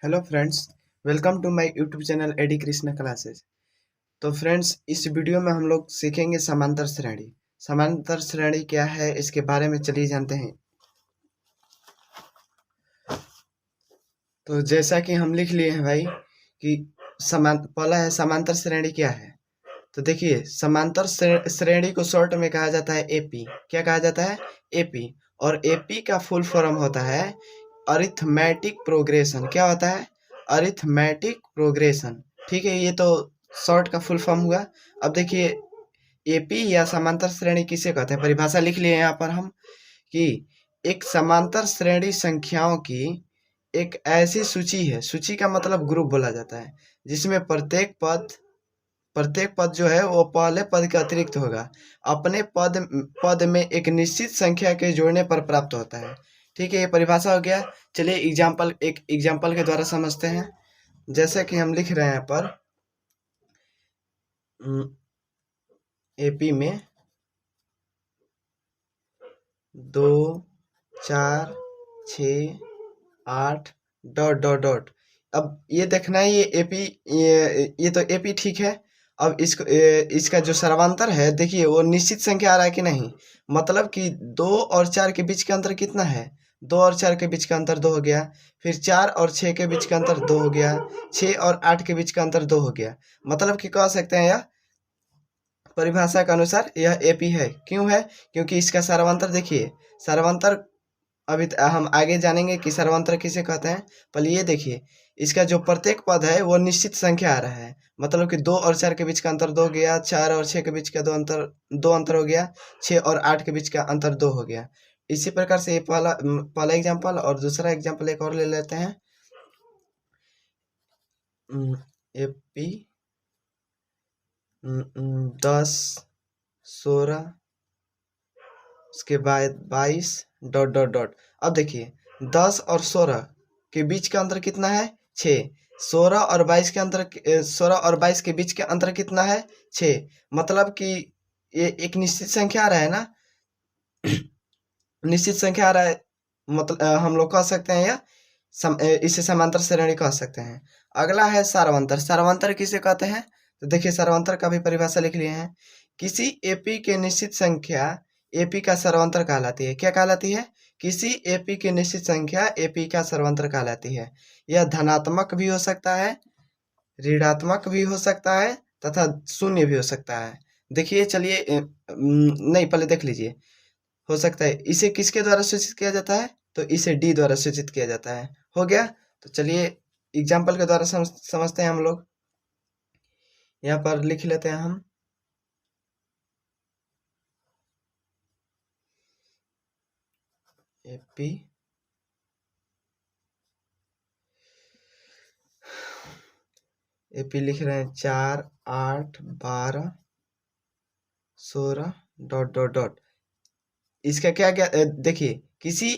Hello friends, welcome to my YouTube channel AD Krishna classes. तो friends, इस video में हम लोग सीखेंगे समांतर श्रेणी। समांतर श्रेणी क्या है इसके बारे में चलिए जानते हैं। तो जैसा कि हम लिख लिए हैं भाई कि पहला है समांतर श्रेणी क्या है। तो देखिए, समांतर श्रेणी को शॉर्ट में कहा जाता है एपी। क्या कहा जाता है? एपी। और एपी का फुल फॉर्म होता है अरिथमेटिक प्रोग्रेशन। क्या होता है? Arithmetic progression. ठीक है, ये तो शॉर्ट का फुल फॉर्म हुआ। अब देखिए, एपी या समांतर श्रेणी किसे कहते हैं, परिभाषा लिख लिए यहाँ पर हम कि एक समांतर श्रेणी संख्याओं की एक ऐसी सूची है। सूची का मतलब ग्रुप बोला जाता है, जिसमें प्रत्येक पद जो है वो पहले पद के अतिरिक्त होगा। अपने पद में एक निश्चित संख्या के जोड़ने पर प्राप्त होता है। ठीक है, ये परिभाषा हो गया। चलिए एक एग्जाम्पल के द्वारा समझते हैं। जैसे कि हम लिख रहे हैं यहाँ पर एपी में 2 4 6 8 डॉट डॉट डॉट। अब ये देखना है, ये एपी, ये तो एपी ठीक है। अब इसका जो सर्वांतर है, देखिए वो निश्चित संख्या आ रहा है कि नहीं। मतलब कि 2 और 4 के बीच का अंतर कितना है? 2 और 4 के बीच का अंतर 2 हो गया। फिर 4 और 6 के बीच का अंतर 2 हो गया। 6 और 8 के बीच का अंतर 2 हो गया। मतलब कि कह सकते हैं यह परिभाषा के अनुसार यह एपी है। क्यों है? क्योंकि इसका सर्वांतर देखिए, सर्वांतर हम आगे जानेंगे कि सर्वांतर किसे कहते हैं। पहले ये देखिए, इसका जो प्रत्येक पद है वो निश्चित संख्या आ रहा है। मतलब कि 2 और 4 के बीच का अंतर 2 हो गया। 4 और 6 के बीच का दो अंतर हो गया। 6 और 8 के बीच का अंतर 2 हो गया। इसी प्रकार से ये पहला एग्जाम्पल, और दूसरा एग्जाम्पल एक और ले लेते हैं। एपी 10 16 उसके बाद 22 डॉट डॉट डॉट। अब देखिए, 10 और 16 के बीच का अंतर कितना है? 6। 16 और 22 के बीच का अंतर कितना है? 6। मतलब कि ये एक निश्चित संख्या आ रहा है ना। निश्चित संख्या आ रहा है, मतलब हम लोग कह सकते हैं या इसे समांतर श्रेणी कह सकते हैं। अगला है सारवंतर। सारवंतर किसे कहते हैं? तो देखिए, सारवंतर का भी परिभाषा लिख लिए हैं। किसी एपी के निश्चित संख्या एपी का सर्वांतर कहलाती है। क्या कहलाती है? किसी एपी की निश्चित संख्या एपी का सर्वांतर कहलाती है। यह धनात्मक भी हो सकता है, ऋणात्मक भी हो सकता है तथा शून्य भी हो सकता है। देखिए, चलिए नहीं, पहले देख लीजिए। हो सकता है, इसे किसके द्वारा सूचित किया जाता है? तो इसे डी द्वारा सूचित किया जाता है। हो गया। तो चलिए एग्जाम्पल के द्वारा समझते हैं हम लोग। यहाँ पर लिख लेते हैं हम एपी एपी लिख रहे हैं 4 8 12 16 डॉट डॉट डॉट। इसका क्या क्या देखिए, किसी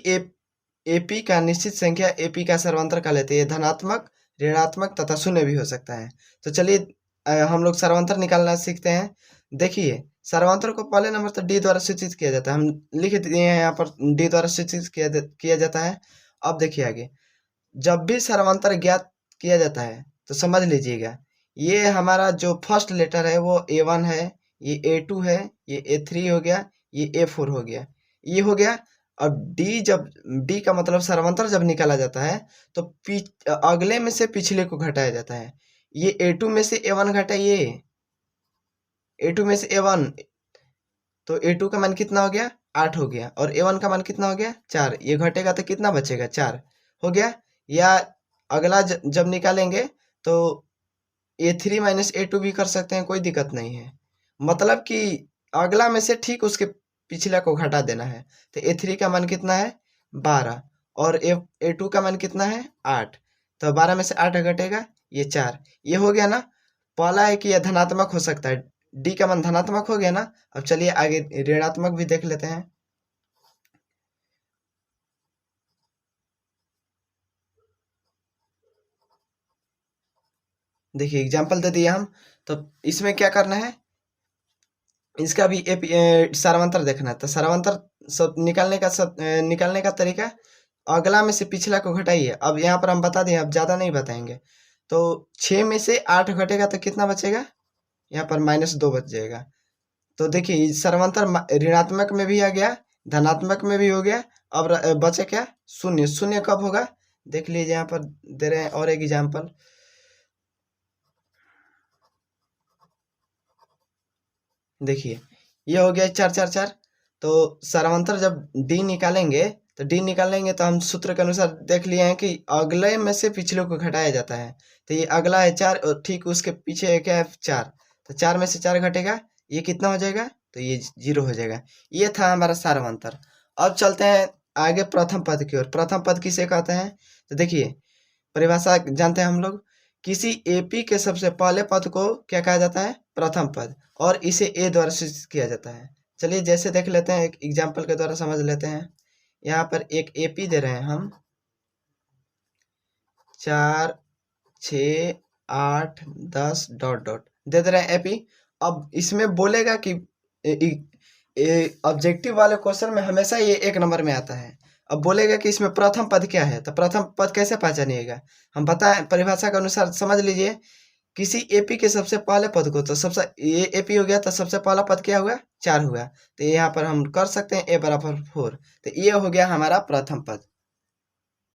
एपी का निश्चित संख्या एपी का सर्वांतर का लेते हैं। धनात्मक, ऋणात्मक तथा शून्य भी हो सकता है। तो चलिए हम लोग सर्वांतर निकालना सीखते हैं। देखिए, सर्वांतर को पहले नंबर तो डी द्वारा सूचित किया जाता है। हम लिख दिए हैं यहाँ पर, डी द्वारा सूचित किया जाता है। अब देखिए आगे, जब भी सर्वांतर ज्ञात किया जाता है तो समझ लीजिएगा, ये हमारा जो फर्स्ट लेटर है वो A1 है, ये A2 है, ये A3 हो गया, ये A4 हो गया, ये हो गया। अब डी का मतलब सर्वांतर जब निकाला जाता है तो अगले में से पिछले को घटाया जाता है। ये A2 में से A1 घटाइए, A2 में से A1, तो A2 का मान कितना हो गया? 8 हो गया। और A1 का मान कितना हो गया? 4। ये घटेगा तो कितना बचेगा? 4 हो गया। या अगला जब निकालेंगे तो A3 माइनस A2 भी कर सकते हैं, कोई दिक्कत नहीं है। मतलब कि अगला में से ठीक उसके पिछला को घटा देना है। तो A3 का मान कितना है? 12। और A2 का मान कितना है? 8। तो 12 में से 8 घटेगा, ये 4। ये हो गया ना। पहला है कि यह धनात्मक हो सकता है, डी का मान धनात्मक हो गया ना। अब चलिए आगे ऋणात्मक भी देख लेते हैं। देखिए एग्जाम्पल दे दिया हम। तो इसमें क्या करना है, इसका भी सारवांतर देखना है। तो सारवांतर सब निकालने का तरीका, अगला में से पिछला को घटाइए। अब यहाँ पर हम बता दें, अब ज़्यादा नहीं बताएंगे। तो 6 में से 8 घटेगा तो कितना बचेगा? यहाँ पर -2 बच जाएगा। तो देखिए सर्वांतर ऋणात्मक में भी आ गया, धनात्मक में भी हो गया। अब बचे क्या? शून्य। शून्य कब होगा? देख लीजिए, यहाँ पर दे रहे हैं और एक एग्जाम्पल। देखिए ये हो गया 4 4 4। तो सर्वांतर जब डी निकालेंगे तो हम सूत्र के अनुसार देख लिए हैं कि अगले में से पिछले को घटाया जाता है। तो ये अगला है 4 और ठीक उसके पीछे क्या है? 4। तो 4 में से 4 घटेगा, ये कितना हो जाएगा? तो ये 0 हो जाएगा। ये था हमारा सार्वंतर। अब चलते हैं आगे प्रथम पद की ओर। प्रथम पद किसे कहते हैं? तो देखिए परिभाषा जानते हैं हम लोग। किसी एपी के सबसे पहले पद को क्या कहा जाता है? प्रथम पद। और इसे ए द्वारा सूचित किया जाता है। चलिए जैसे देख लेते हैं, एक एग्जाम्पल के द्वारा समझ लेते हैं। यहाँ पर एक एपी दे रहे हैं हम, 4 6 8 10 डॉट डॉट दे रहे हैं एपी। अब इसमें बोलेगा कि ऑब्जेक्टिव वाले क्वेश्चन में हमेशा ये 1 नंबर में आता है। अब बोलेगा कि इसमें प्रथम पद क्या है? तो प्रथम पद कैसे पहचानिएगा? हम बताएं परिभाषा के अनुसार समझ लीजिए। किसी एपी के सबसे पहले पद को, तो सबसे ये एपी हो गया, तो सबसे पहला पद क्या हुआ? 4 हुआ। तो यहाँ पर हम कर सकते हैं a = 4। तो ये हो गया हमारा प्रथम पद।